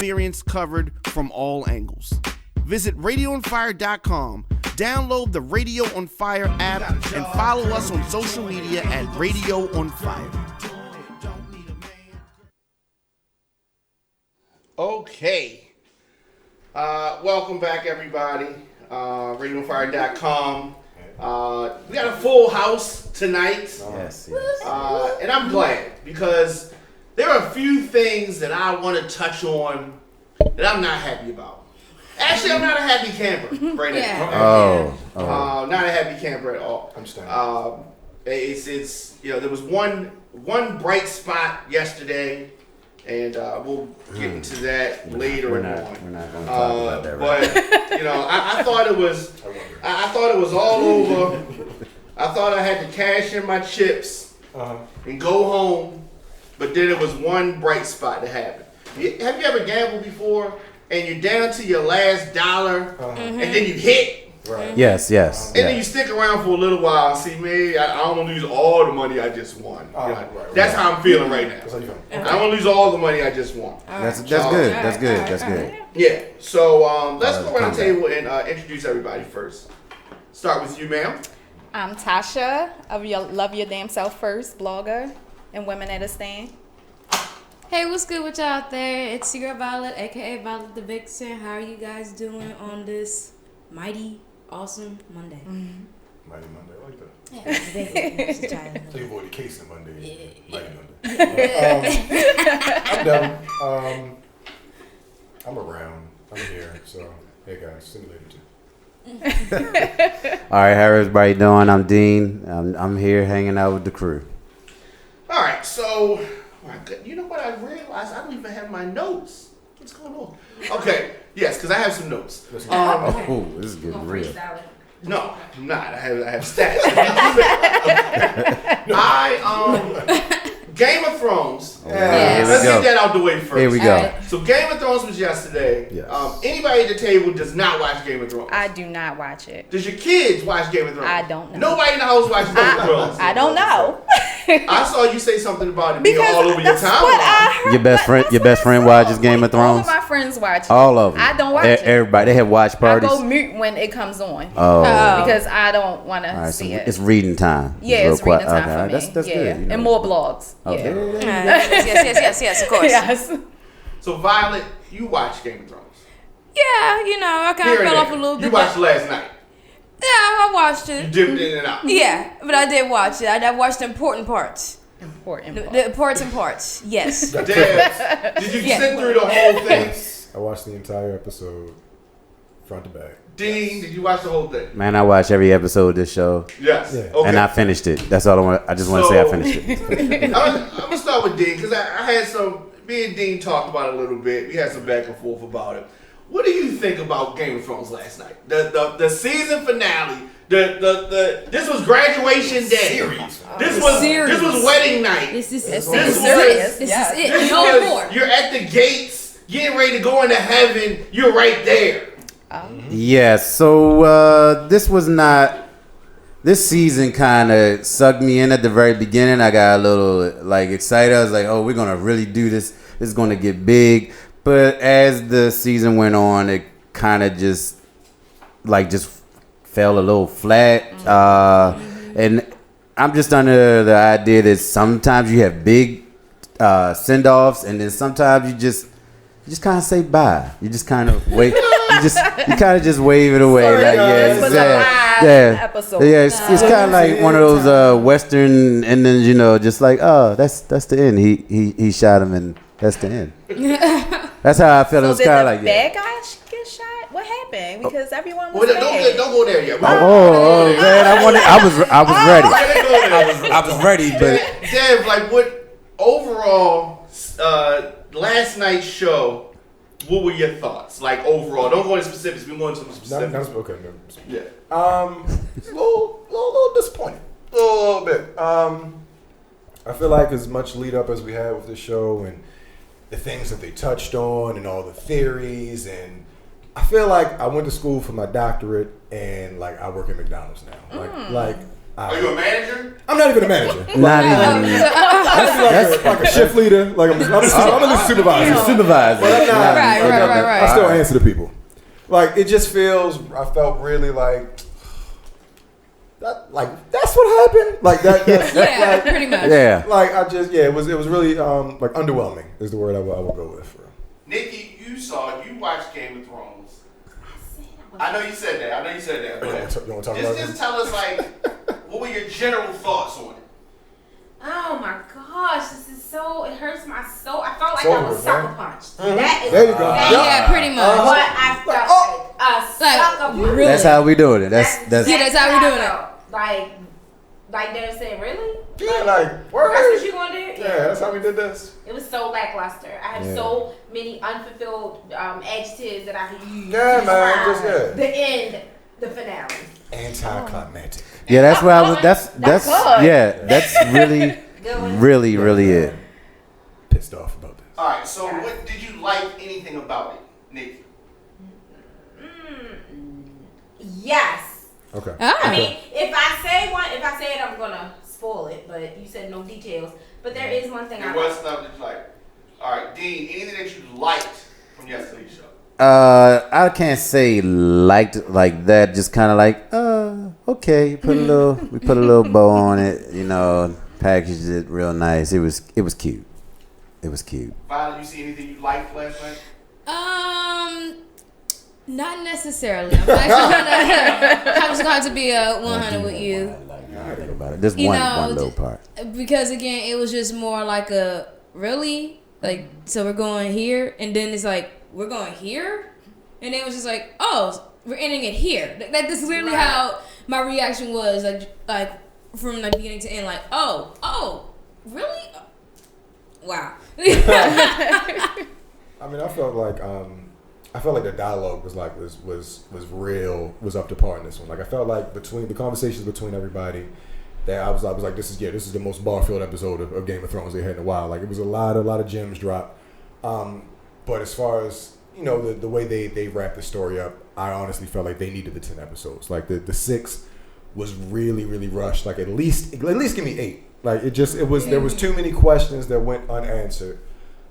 experience covered from all angles. Visit radioonfire.com, download the Radio on Fire app, and follow us on social media at Radio on Fire. Okay. Welcome back, everybody. RadioonFire.com. We got a full house tonight. Yes. And I'm glad, because there are a few things that I want to touch on that I'm not happy about. Actually, I'm not a happy camper right now. Not a happy camper at all. Understand. It's there was one bright spot yesterday, and we'll get into that later We're on. not going to talk about that right But I thought it was all over. I thought I had to cash in my chips and go home, but then it was one bright spot that happened. Have you ever gambled before and you're down to your last dollar and then you hit? Right. Yes. And then you stick around for a little while and see, maybe I don't want to lose all the money I just won. That's how I'm feeling right now. I don't want to lose all the money I just won. That's good. That's good. Yeah. So let's go around the table and introduce everybody first. Start with you, ma'am. I'm Tasha of Love Your Damn Self First blogger and Women at a Stand. Hey, what's good with y'all out there? It's your girl Violet, aka Violet the Vixen. How are you guys doing on this mighty, awesome Monday? Mighty Monday, I like that. Yeah, So you avoided Casey Monday. Yeah. Mighty Monday. I'm Devin. I'm around. I'm here. So, hey guys, simulator 2. All right, how everybody doing? I'm Dean. I'm here hanging out with the crew. All right, so you know what I realized? I don't even have my notes. What's going on? Okay, yes, because I have some notes. This is getting real. No, I'm not. I have stats. Game of Thrones. Let's get that out the way first. Here we go. Right. So Game of Thrones was yesterday. Yes. Anybody at the table does not watch Game of Thrones. I do not watch it. Does your kids watch Game of Thrones? I don't know. Nobody in the house watches Game of Thrones. I don't know. I saw you say something about it being Because all over your that's what I timeline. heard. Your best friend watches Game of All Thrones. of my friends watch it. All of them. I don't watch it. Everybody, they have watch I parties. go mute when it comes on. Oh. Because I don't want All to right, so see it. it's reading time. Yeah, it's reading time for me. That's good. You know. And more blogs. Okay. yes, of course. Yes. So Violet, you watch Game of Thrones. Yeah, I kind Here of and fell off a there. little bit. You watched last night. Yeah, I watched You it. dipped in and out. Yeah, but I did watch it. I watched the important parts. Important. The important parts. Yes. Dad, did you sit through the whole thing? I watched the entire episode, front to back. Dean, did you watch the whole thing? Man, I watch every episode of this show. Yes. Yeah. Okay. And I finished it. That's all I want. I just want to say I finished it. I'm gonna start with Dean because I had some. Me and Dean talked about it a little bit. We had some back and forth about it. What do you think about Game of Thrones last night? The season finale. This was graduation day. This was wedding night. This is It's it. serious. This Yeah. is it. This No was- more. You're at the gates, getting ready to go into heaven. You're right there. Yeah, so this season kind of sucked me in at the very beginning. I got a little excited. I was like, oh, we're going to really do this. This is going to get big. But as the season went on, it kind of just fell a little flat. And I'm just under the idea that sometimes you have big send-offs, and then sometimes you just kind of say bye. You just kind of wait. You kind of just wave it away. This was a live episode. Yeah, it's kind of like one of those Western endings, just like, oh, that's the end. He shot him, and that's the end. That's how I felt. It was kind of like bad guys get shot? What happened? Because everyone was Well, don't go there yet. Oh man, I was ready. I was ready, but Dev, what overall last night's show? What were your thoughts? Overall, don't go into specifics. We're going into some specifics. Yeah. It's a little disappointing. A little bit. I feel like as much lead up as we had with this show and the things that they touched on and all the theories, and I feel like I went to school for my doctorate and I work at McDonald's now. Are you a manager? I'm not even a manager. Not even. That's like a shift leader. Like I'm a supervisor. Supervisor. But I'm not. Right. I still answer to people. Like it just feels. I felt really like. That's what happened. Like that. Yeah, like, pretty much. Yeah. Like I just it was really like underwhelming is the word I will go with. Nikki, you watched Game of Thrones. I know you said that. Go ahead. You want to talk about it? Just tell us what were your general thoughts on it? Oh my gosh, this is it hurts my soul. I felt like So I was good, sucker man. punched. Mhm. That is There you go. Yeah, pretty much. what I felt like a sucker punch. Really? That's how we doing it. That's Yeah, that's how we doing it. Like they were saying, really? Yeah, like word. That's what you gonna do? Yeah, that's how we did this. It was so lackluster. I have Yeah. so many unfulfilled adjectives that I could use Yeah, to man, describe just the end, the finale. Anticlimactic. yeah. That's where I was. That's good. yeah. That's really, Good one. really it. Pissed off about this. All right. So, what did you like anything about it, Nikki? Yes. Okay. I mean, if I say it, I'm gonna spoil it. But you said no details. But there is one thing There I was like. stuff that you liked. All right, Dean. Anything that you liked from yesterday's show? I can't say liked like that. Just kind of like, okay. We put a little bow on it. You know, packaged it real nice. It was cute. It was cute. Violet, you see anything you liked last night? Not necessarily. I'm just going to be 100 with you. Just You one know, little part. Because again, it was just more like a really like. So we're going here, and then it's like we're going here, and it was just like, oh, we're ending it here. That this is literally how my reaction was. Like from the beginning to end. Like, oh, really? Wow. I mean, I felt like the dialogue was real, was up to par in this one. Like I felt like between the conversations between everybody, that I was like, this is the most bar-filled episode of Game of Thrones they had in a while. Like it was a lot of gems dropped. But as far as the way they wrapped the story up, I honestly felt like they needed the 10 episodes. Like the 6 was really rushed. Like at least give me 8. Like there was too many questions that went unanswered.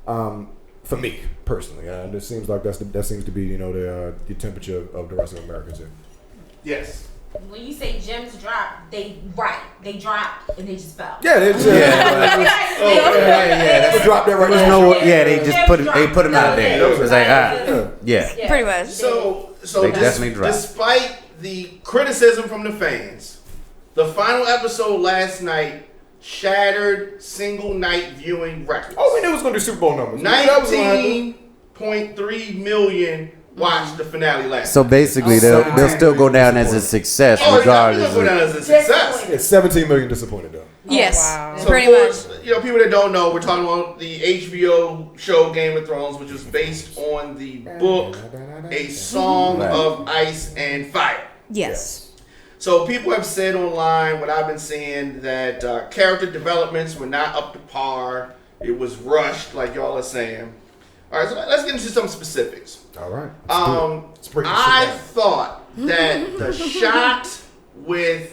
For me personally, and it seems like that seems to be the temperature of the rest of America too. Yes. When you say gems drop, they dropped and they just fell. Yeah, they just That's dropped that right There's now. no, yeah, they just put them out there. It was like, yeah. Pretty much. So They definitely dropped. despite the criticism from the fans, the final episode last night shattered single night viewing records. Oh, we knew it was going to do Super Bowl numbers. That was gonna happen. 19.3 million watched the finale last So night. basically, they'll still go down as a success regardless. Go down as a success. Yeah, 17 million disappointed though. Yes, wow. So pretty for, much. people that don't know, we're talking about the HBO show Game of Thrones, which was based on the book A Song of Ice and Fire. Yes. So people have said online, what I've been seeing, that character developments were not up to par. It was rushed, like y'all are saying. All right, so let's get into some specifics. All right. I thought that the shot with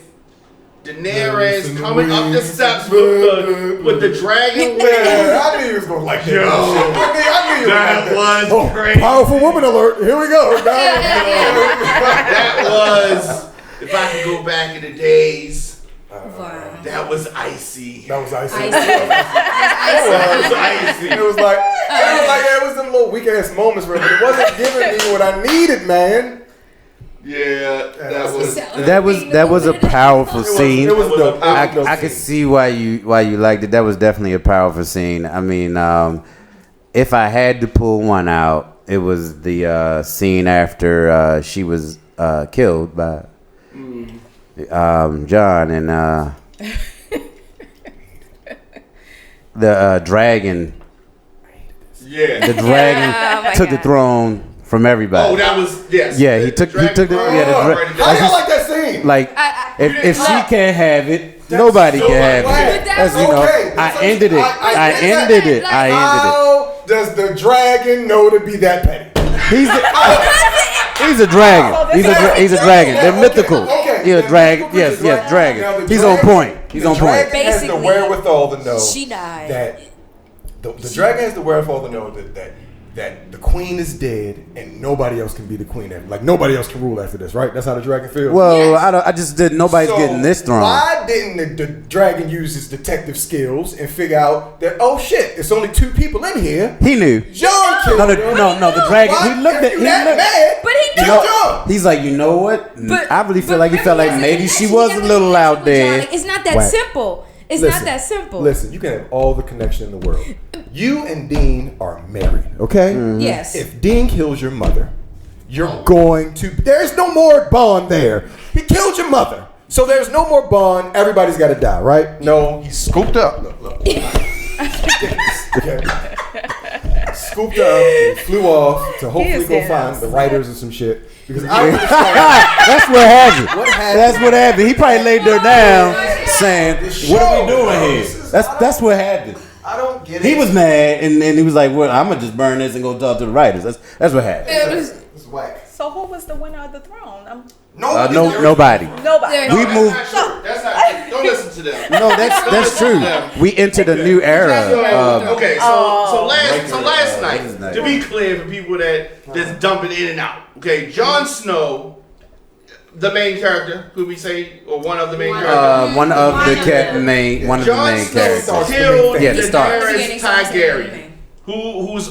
Daenerys coming up the steps with the dragon wings. I knew you was gonna like that. I knew you That was was crazy. Powerful woman alert. Here we go. That was, if I could go back in the days, Wow. that was icy. That was icy. That was icy. It was like it was them little weak ass moments where it wasn't giving me what I needed, man. Yeah, That was a powerful scene. It was dope. I could see why you liked it. That was definitely a powerful scene. I mean, if I had to pull one out, it was the scene after she was killed by John and the dragon. Yeah. The dragon took the throne from everybody. Oh, that was, yes. Yeah, he took the How y'all like that scene? Like, if she can't have it, nobody can have it. That's, I ended it. I ended it. How does the dragon know to be that petty? He's a dragon. He's a dragon. They're mythical. Okay, Yeah, they're dragon. mythical Yes, creatures, right? yes, dragon. Now, the He's on dragon- point. He's on The point. dragon has the Basically, wherewithal to know she died. that the dragon has the wherewithal to know that the queen is dead and nobody else can be the queen. Like nobody else can rule after this, right? That's how the dragon feels. Well, Yes. I just did. Nobody's So getting this throne. Why didn't the dragon use his detective skills and figure out that, oh shit, it's only 2 people in here? He knew. John killed No, him. the dragon. Why? He looked If at. you He that looked. mad, But he kill knew. John. He's like, you know what? But I really feel like he felt like maybe she actually was a have little connection out with there. John. Like, it's not that Whack. simple. It's Listen, not that simple. Listen, you can have all the connection in the world. You and Dean are married, okay? Yes. If Dean kills your mother, you're going to. There's no more bond there. He killed your mother. So there's no more bond. Everybody's got to die, right? No, he's scooped up. Look. Okay. Scooped up and flew off to hopefully is go dead. find the writers or some shit. Because I understand. That's what happened. What happened? That's what happened. He probably laid her down, saying, The "What are we show, doing bro. here?" This is- That's what happened. I don't get it. He was mad, and then he was like, "Well, I'm gonna just burn this and go talk to the writers." That's what happened. It was- It's whack. So who was the winner of the throne? Nobody. Nobody. There- We That's moved. not true. That's not true. Don't listen to them. No, that's true. We entered a new era. Okay, so last What is night, that? to be clear for people that's dumping in and out. Okay, Jon Snow, the main character, who we say, or one of the main characters. One of the main Jon Snow characters. killed Yeah, the Stark. Daenerys Targaryen, who is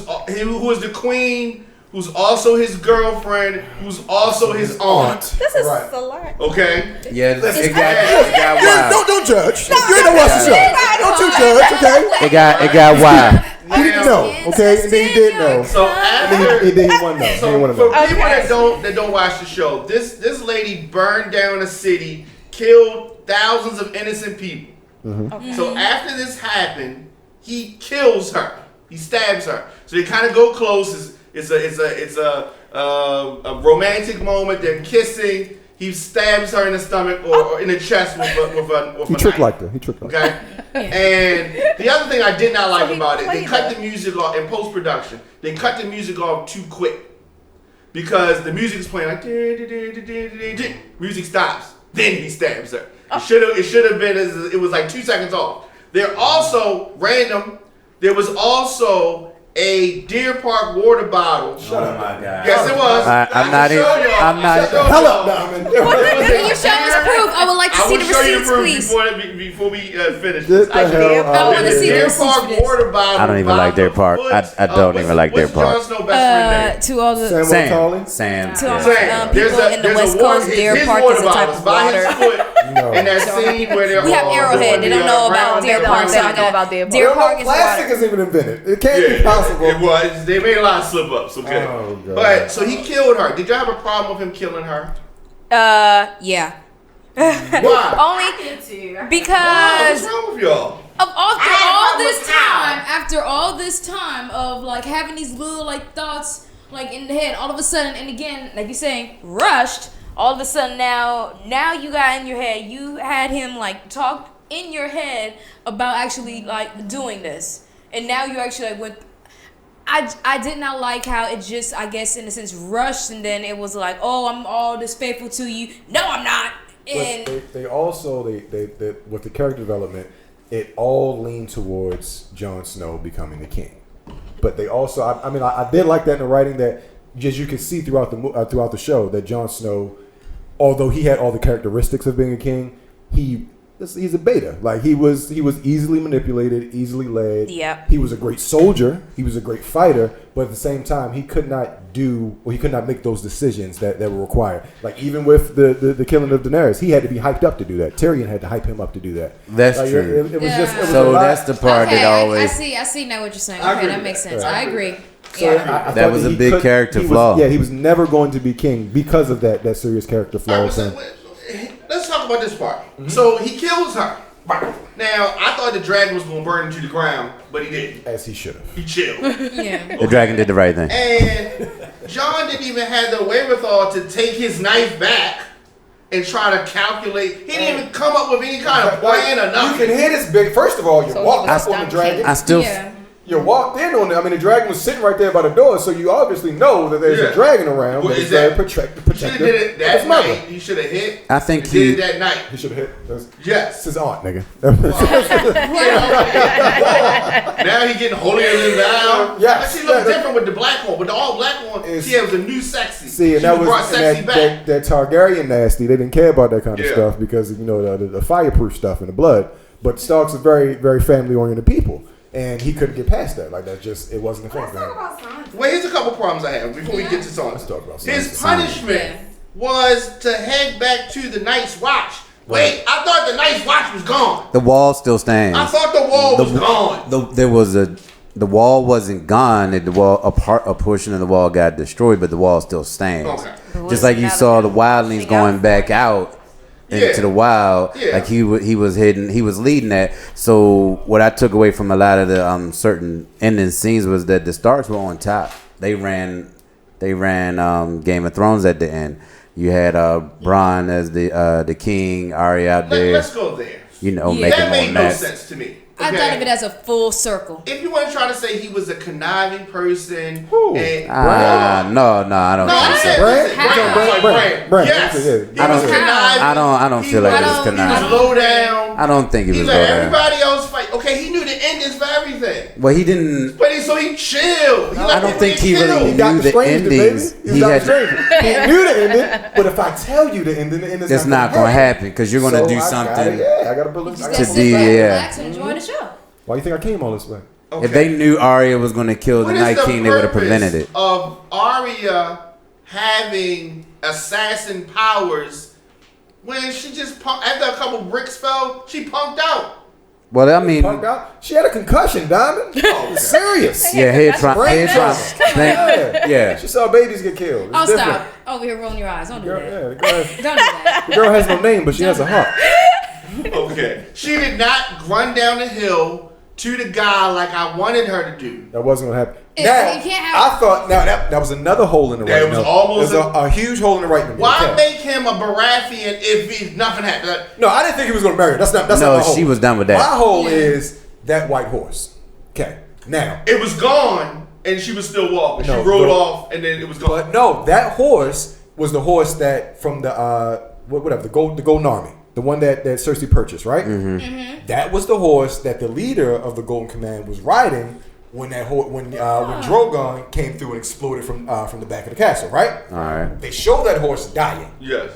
the queen, who's also his girlfriend, who's also his aunt. This is Right. a lot. Okay. Yeah, Listen, it got wild. Don't judge. You ain't no watch the show. Don't you judge, okay? It got wild. He didn't know, okay? And then he did know. So after, And then he wanted to know. so He wanted to for know. people that don't watch the show, this lady burned down a city, killed thousands of innocent people. So after this happened, he kills her. He stabs her. So they kind of go close. It's a romantic moment. They're kissing. He stabs her in the stomach or in the chest with a He trick liked her. He tricked like her. Okay. And the other thing I did not like he about it, they played cut her. the music off in post production. They cut the music off too quick because the music is playing like music stops. Then he stabs her. It should have been it was like 2 seconds off. There also random. There was also a Deer Park water bottle. Oh my god. Yes, it was. I'm not can in- show y'all. I'm not- I can show Hell y'all. up, Diamond. Can you show us proof? I would like to I see will the show you the receipts, proof please. before we finish Get this. the hell I out wanna of see here. Deer this. Park water bottle. I don't even like Deer Park. I don't even like Deer Park. What's Jon Snow's best friend name? To all the Samuel Tarly? Sam. To all yeah. the people in the West Coast, Deer Park is a type of water. No. And that scene where they're We have all Arrowhead. They doing don't the, know about round Deer table. Park. They don't know about Deer Park. Deer Park is Plastic water. isn't even invented. It can't Yeah, be possible. It was. They made a lot of slip ups. Okay. Oh, God. But so he killed her. Did you have a problem with him killing her? Yeah. Why? Only What's because wrong with y'all? after all this time of like having these little like thoughts like in the head, all of a sudden, and again, like you're saying, rushed. All of a sudden, now you got in your head. You had him like talk in your head about actually like doing this, and now you actually like went. I did not like how it just, I guess, in a sense, rushed, and then it was like, oh, I'm all this faithful to you. No, I'm not. And But they also with the character development, it all leaned towards Jon Snow becoming the king. But they also, I did like that in the writing that just you can see throughout the show that Jon Snow, although he had all the characteristics of being a king, he's a beta. Like he was easily manipulated, easily led. Yep. He was a great soldier. He was a great fighter. But at the same time, he could not make those decisions that were required. Like even with the killing of Daenerys, he had to be hyped up to do that. Tyrion had to hype him up to do that. That's Like, true. It was just. It was a So lot. that's the part that always. I see now what you're saying. I Okay, agree that with makes that. sense. Right. I agree. So Yeah. I That thought was a he big character flaw. He was never going to be king because of that serious character flaw. Alright, so let's talk about this part. So he kills her. Now I thought the dragon was gonna burn him to the ground, but he didn't. As he should have. He chilled. Yeah. The dragon did the right thing. And John didn't even have the wherewithal to take his knife back and try to calculate. He didn't even come up with any kind of plan or You nothing. can hear this big. First of all, you So he walked was up on the done dragon. I still. Yeah. You walked in on it. I mean, the dragon was sitting right there by the door, so you obviously know that there's a dragon around. Well, But it's very protective. He should have did it that night. He should have hit. I think he did it that night. He should have hit. Yes. It's his aunt, nigga. Now he getting holier than thou. Yeah. But she look different with the black one. With the all black one, she was a new sexy. See, and she that was brought sexy back. That Targaryen nasty. They didn't care about that kind of stuff because you know the fireproof stuff in the blood. But Starks are very, very family oriented people. And he couldn't get past that. Like, it wasn't a thing for him. Well, here's a couple problems I have before we get to Sansa. Let's talk about Sansa. His punishment was to head back to the Night's Watch. Wait, I thought the Night's Watch was gone. The wall still stands. I thought the wall was gone. The wall wasn't gone. A portion of the wall got destroyed, but the wall still stands. Okay. Just like you saw the wildlings going back out into the wild, like he was leading that. So what I took away from a lot of the certain ending scenes was that the Starks were on top. They ran Game of Thrones at the end. You had Bronn as the king, Arya out there. Let's go there. You know, making that made more no mess. sense to me. I thought of it as a full circle. If you want to try to say he was a conniving person, Who? No, I don't think so. Brand. Yes. I don't feel like it was He conniving. was low down. I don't think he was He low let down. everybody else fight. Okay, he knew the endings for everything. Well, he didn't. But so he chilled. I don't think he really He knew Doctor the Strange, endings. baby. He knew the ending. But if I tell you the ending it's not gonna happen because you're gonna do something. I gotta believe. Relax and enjoy the show. Why you think I came all this way? Okay. If they knew Arya was gonna kill the Night King, they would have prevented it. Of Arya having assassin powers when she just after a couple bricks fell, she punked out. Well, I mean, she had a concussion, Diamond. Oh, serious. Yeah, head trauma. Yeah. She saw babies get killed. Oh, stop. Over here rolling your eyes. Don't do that. Yeah, Don't do that. the girl has no name, but she has a heart. Okay. She did not run down the hill to the guy like I wanted her to do. That wasn't going to happen. You can't I thought, that was another hole in the writing. It was almost a huge hole in the writing. Why make him a Baratheon if nothing happened? No, I didn't think he was going to marry her. That's not my hole. She was done with that. My hole is that white horse. Okay, now. It was gone, and she was still walking. She rode off, and then it was gone. But no, that horse was the horse that from the, the Golden Army. The one that Cersei purchased, right? Mm-hmm. Mm-hmm. That was the horse that the leader of the Golden Command was riding when Drogon came through and exploded from the back of the castle, right? All right. They show that horse dying. Yes.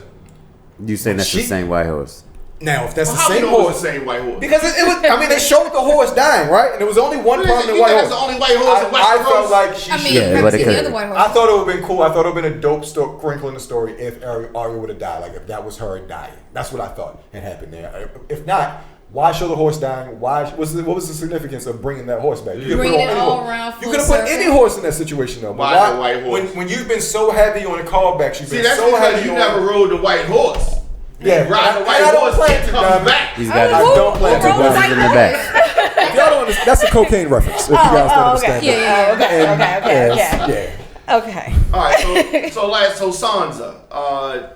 You saying that's the same white horse? Now, if that's the how same we know horse, it's the same white horse. because it was. I mean, they showed the horse dying, right? And there was only one prominent white horse. That's the only white horse in I Westeros. felt like she. I mean, Yeah, but the other white horse. I thought it would have been cool. I thought it would have been a dope wrinkle in the story if Arya would have died. Like if that was her dying. That's what I thought had happened there. If not, why show the horse dying? What was the significance of bringing that horse back? You could Bring it all around. You could have put any horse in that situation though. Why the white horse? When you've been so heavy on the callbacks, you've been that's so because heavy you on. never rode the white horse. Yeah, ride the white I don't horse plan and to, come Diamond. back. He's got I don't plan to. two horses in the back. If y'all don't understand, that's a cocaine reference. If you guys don't understand Yeah, that. yeah. Okay. Yeah. All right, so Sansa.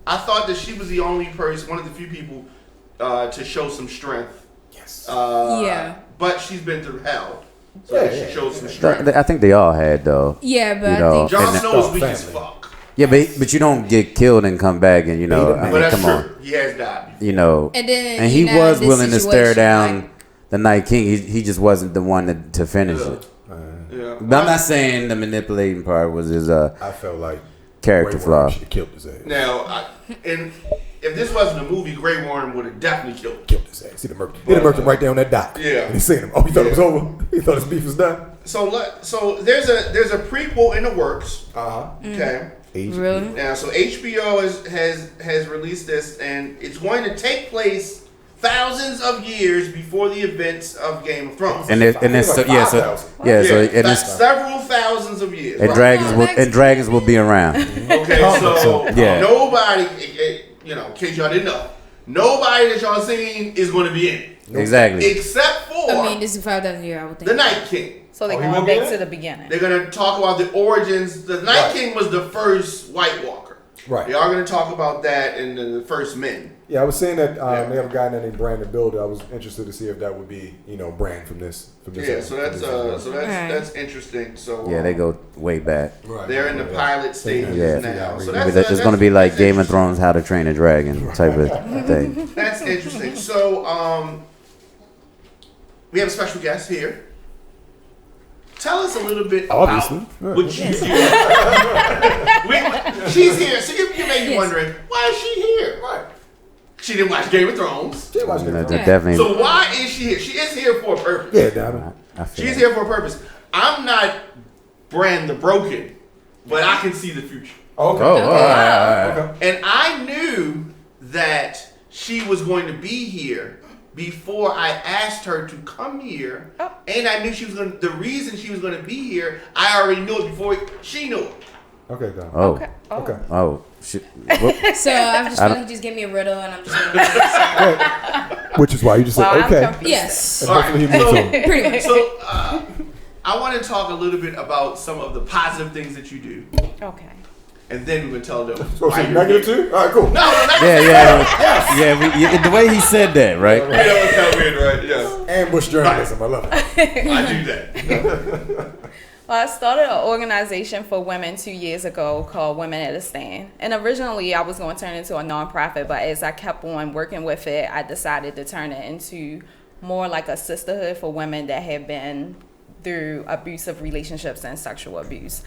I thought that she was the only person, one of the few people, to show some strength. Yes. Yeah. But she's been through hell, so she showed some strength. I think they all had though. Yeah, but You know, I think Jon and Snow was weak as fuck. Yeah, but you don't get killed and come back and I But mean, that's come true. on. He has died. And he then was this willing to stare situation, down like, the Night King. He just wasn't the one to finish it. Yeah. But I'm not saying the manipulating part was his I felt like character flaw. Should have killed his ass. Now, if this wasn't a movie, Grey Worm would have definitely killed him. Killed his ass. He'd have murked him right there on that dock. Yeah. And he seen him. Oh, he thought it was over. He thought his beef was done. So there's a prequel in the works. Okay. Really? Now, so HBO has released this, and it's going to take place thousands of years before the events of Game of Thrones. And it's several thousands of years. and right? dragons will be around. Okay, so nobody, in case y'all didn't know, nobody that y'all seen is going to be in it. Exactly. Except for I mean, this is 5,000 years, I would think. the Night King. So they're going back to the beginning. They're going to talk about the origins. The Night King was the first White Walker. Right. They are going to talk about that in the first Men. Yeah, I was saying that they have a guy named Brandon Builder. I was interested to see if that would be, Brand from this. Yeah, so that's interesting. So Yeah, they go way back. Right. they're in the pilot stages Yeah. now. So It's going to be like that's Game of interesting. Thrones, How to Train a Dragon type of thing. That's interesting. So we have a special guest here. Tell us a little bit Obviously. about what you do. She's here, so you may be wondering, why is she here? Right. She didn't watch Game of Thrones. She watched No, it. definitely. So why is she here? She is here for a purpose. Yeah, damn it. I feel She's it. here for a purpose. I'm not Brand the Broken, but I can see the future. Okay. Oh, all right. Okay. And I knew that she was going to be here before I asked her to come here. Oh. And I knew she was going to, the reason she was going to be here, I already knew it before she knew it. Okay, done. Oh. Okay. Oh. Okay. Oh, shit. Whoop. So I just I feel don't- like he just gave me a riddle, and I'm just gonna Which is why you just Well, said I'm okay. confused. yes, And hopefully he moves on. pretty much. So I want to talk a little bit about some of the positive things that you do. Okay. And then we're going to tell them So why it's you're negative here. too? All right, cool. No, not Yeah. The way he said that, right? You know what's kind of weird, right? Yes. Ambush journalism. I love it. I do that. Well, I started an organization for women 2 years ago called Women at a Stand. And originally I was going to turn it into a nonprofit, but as I kept on working with it, I decided to turn it into more like a sisterhood for women that have been through abusive relationships and sexual abuse.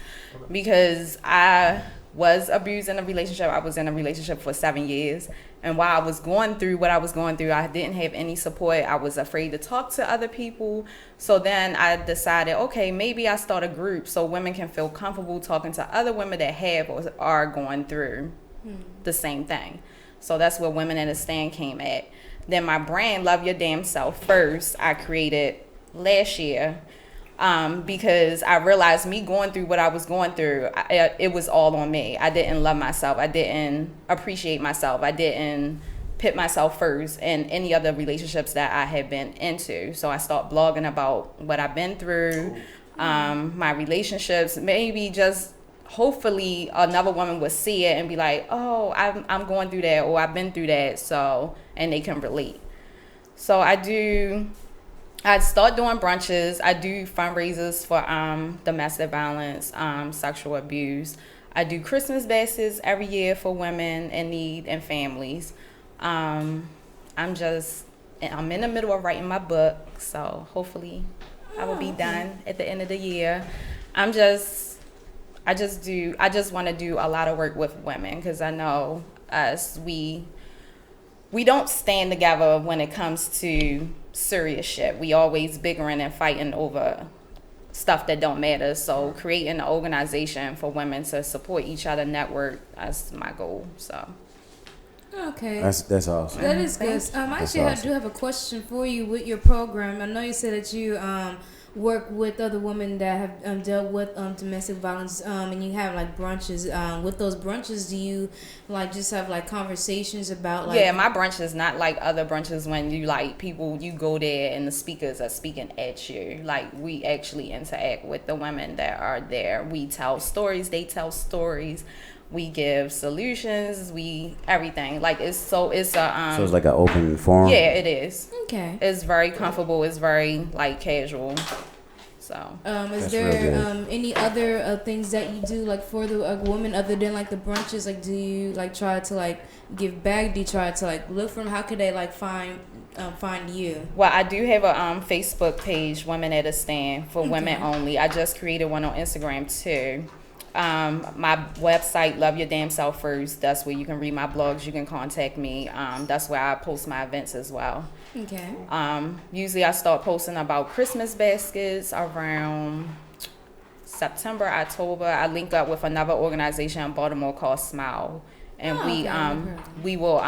Because I was abused in a relationship. I was in a relationship for 7 years. And while I was going through what I was going through, I didn't have any support. I was afraid to talk to other people. So then I decided, okay, maybe I start a group so women can feel comfortable talking to other women that have or are going through the same thing. So that's where Women at a Stand came at. Then my brand, Love Your Damn Self First, I created last year. Because I realized me going through what I was going through, it was all on me. I didn't love myself. I didn't appreciate myself. I didn't put myself first in any other relationships that I had been into. So I started blogging about what I've been through, my relationships, maybe just hopefully another woman would see it and be like, oh, I'm going through that, or I've been through that, so, and they can relate. So I start doing brunches. I do fundraisers for domestic violence, sexual abuse. I do Christmas baskets every year for women in need and families. I'm in the middle of writing my book, so hopefully I will be done at the end of the year. I just want to do a lot of work with women, because I know us, we don't stand together when it comes to serious shit. We always bickering and fighting over stuff that don't matter. So creating an organization for women to support each other, network, that's my goal. So Okay. That's awesome. That is good. Actually, I do have a question for you with your program. I know you said that you work with other women that have dealt with domestic violence, and you have like brunches. With those brunches, do you like just have like conversations about like? Yeah, my brunch is not like other brunches when you like people, you go there and the speakers are speaking at you. Like we actually interact with the women that are there. We tell stories, they tell stories. We give solutions, everything. Like so it's like an open forum. Yeah, it is. Okay. It's very comfortable. It's very like casual. So. Is That's real there good. any other things that you do like for the women other than like the brunches? Like, do you like try to like give back? Do you try to like look for them? How could they like find you? Well, I do have a Facebook page, Women at a Stand, for women only. I just created one on Instagram too. My website, Love Your Damn Self First. That's where you can read my blogs. You can contact me. That's where I post my events as well. Okay. Usually I start posting about Christmas baskets around September, October. I link up with another organization in Baltimore called Smile. And we will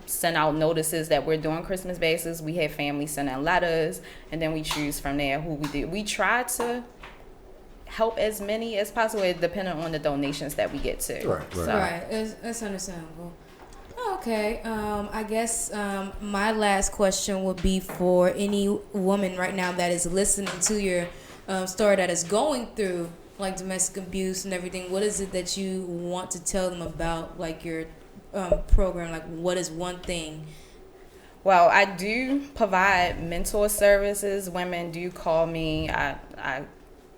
send out notices that we're doing Christmas baskets. We have families sending letters, and then we choose from there who we do. We try to help as many as possible, depending on the donations that we get to. Right. So. Right. That's understandable. Okay. I guess my last question would be for any woman right now that is listening to your story, that is going through like domestic abuse and everything. What is it that you want to tell them about like your program? Like, what is one thing? Well, I do provide mentor services. Women do call me. I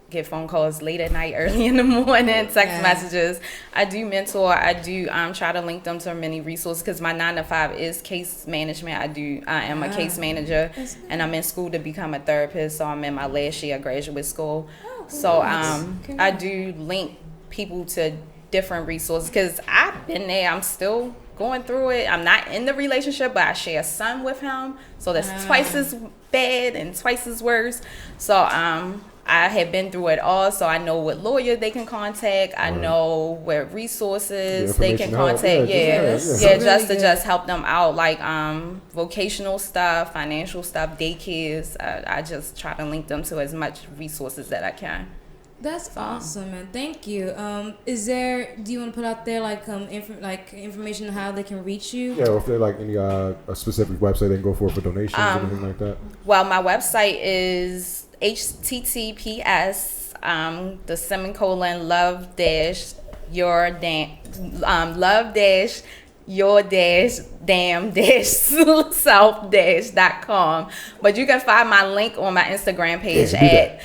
get phone calls late at night, early in the morning, text messages. I do mentor. I do try to link them to many resources because my 9 to 5 is case management. I am a case manager, and I'm in school to become a therapist. So I'm in my last year of graduate school. So I do link people to different resources because I've been there. I'm still going through it. I'm not in the relationship, but I share a son with him, so that's twice as bad and twice as worse. So I have been through it all, so I know what lawyer they can contact. I know what resources they can contact. Just help them out, like vocational stuff, financial stuff, daycares. I just try to link them to as much resources that I can. That's awesome, man. Thank you. Do you want to put out there like information on how they can reach you? Yeah, or if they're like any a specific website they can go for donations or anything like that. Well, my website is https love-your-damn-self-.com. But you can find my link on my Instagram page at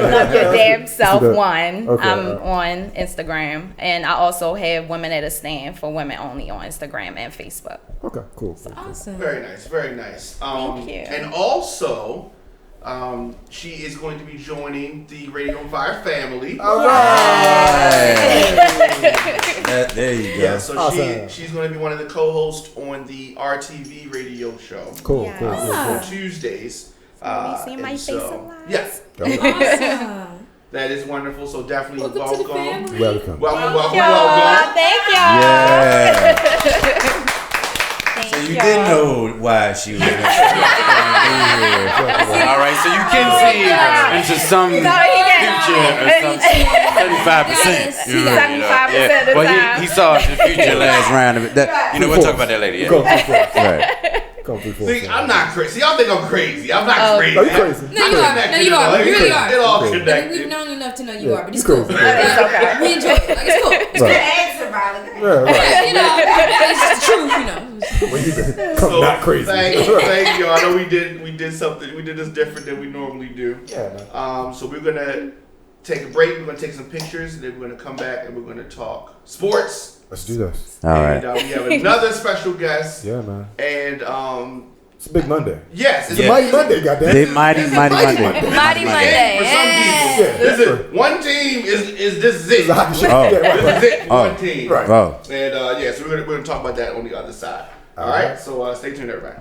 Love Your Damn Self One. I'm on Instagram, and I also have Women at a Stand for women only on Instagram and Facebook. Okay, cool. Awesome. Very nice, very nice. Thank you. And also, she is going to be joining the Radio on Fire family. All right. There you go. Yeah, so Awesome. she's going to be one of the co-hosts on the RTV radio show. Cool, Yes. cool. On Tuesdays. See my face a lot. Yes, Awesome. that is wonderful. So definitely Welcome to the family. Welcome. Welcome. Thank you. Yeah. Thank So you y'all. did know why she was here. All right, so you can see into some No, he future or some 35%. Yes, You know, 75% of the Well, time. he saw the future last round of it. You know, we'll talk about that later. Yeah. Right. Come through. See, I'm not crazy. Y'all think I'm crazy. I'm not crazy. No, you crazy. No, you are. No, you are. You really It are. all Crazy. We've connected. known you enough to know you Yeah, are, but you it's cool. crazy. It's okay. We enjoy it. Like, it's cool. It's Right. Answer, Riley. Yeah, right. Yeah, you know, it's just the truth, you know. When you come not crazy. Thank you. I know we did something. We did this different than we normally do. Yeah, man. So we're gonna take a break. We're gonna take some pictures, and then we're gonna come back and we're gonna talk sports. Let's do this. All right. And we have another special guest. Yeah, man. And It's a big Monday. yes, it's It's a a mighty Monday, goddamn. They mighty Monday. Mighty Monday. for some people. Yeah. Listen, one team is this is it. It's a hockey shit. Oh. Yeah, right, This right. is it. Oh. One team. Right. Oh. And so we're gonna talk about that on the other side. All right. So stay tuned, everybody.